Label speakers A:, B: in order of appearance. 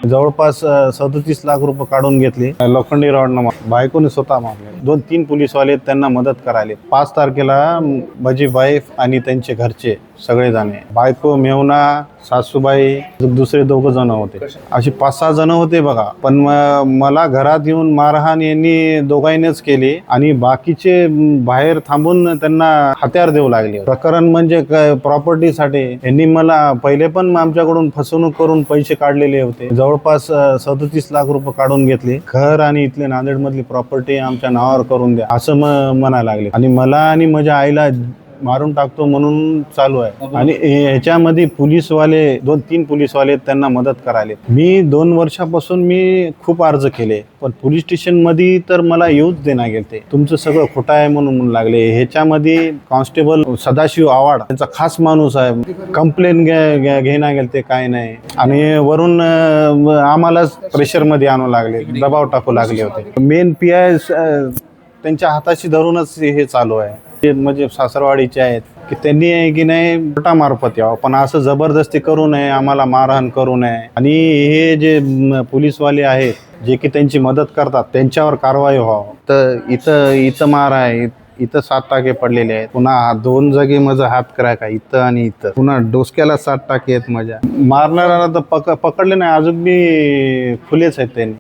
A: जवळपास 37 लाख रुपये काढून घेतले. लोखंडी रॉडनं बायकोने स्वतः मारले. 2-3 पोलीसवाले त्यांना मदत करायले. 5 तारखेला माझी वाईफ आणि त्यांचे घरचे सगळे जाणे, बायको, मेवना, सासूबाई, दुसरे 2 जण होते. अशी 5-6 जण होते बघा. पण मला घरात येऊन मारहाण यांनी दोघांनीच केली आणि बाकीचे बाहेर थांबून त्यांना हत्यार देऊ लागले. प्रकरण म्हणजे प्रॉपर्टीसाठी यांनी मला पहिले पण आमच्याकडून फसवणूक करून पैसे काढलेले होते. जवळपास 37 लाख रुपये काढून घेतले. घर आणि इथले नांदेड मधली प्रॉपर्टी आमच्या नावावर करून द्या असं म्हणायला लागले आणि मला आणि माझ्या आईला मारून टाकतो म्हणून चालू आहे. आणि ह्याच्यामध्ये पोलीसवाले 2-3 पोलीसवाले त्यांना मदत करायले. मी 2 वर्षापासून मी खूप अर्ज केले पण पोलीस स्टेशन मध्ये तर मला येऊच देना गेलते. तुमचं सगळं खोटं आहे म्हणून लागले. ह्याच्यामध्ये कॉन्स्टेबल सदाशिव आवाड त्यांचा खास माणूस आहे. कंप्लेन घेणा गेलते काय नाही आणि वरून आम्हालाच प्रेशर मध्ये आणू लागले, दबाव टाकू लागले होते. मेन PI त्यांच्या हाताशी धरूनच हे चालू आहे. म्हणजे सासरवाडीचे आहेत की त्यांनी आहे की नाही कोर्टामार्फत यावं, पण असं जबरदस्ती करू नये, आम्हाला मारहाण करू नये. आणि हे जे पोलीसवाले आहेत जे की त्यांची मदत करतात त्यांच्यावर कारवाई व्हावं. तर इथं मार आहे, इथं 7 टाके पडलेले आहेत. पुन्हा 2 जागी माझा हात क्रॅक आहे, इथं आणि इथं. पुन्हा डोसक्याला 7 टाके आहेत माझ्या. मारणाऱ्याला तर पकडले नाही, अजून मी खुलेच आहेत त्यांनी.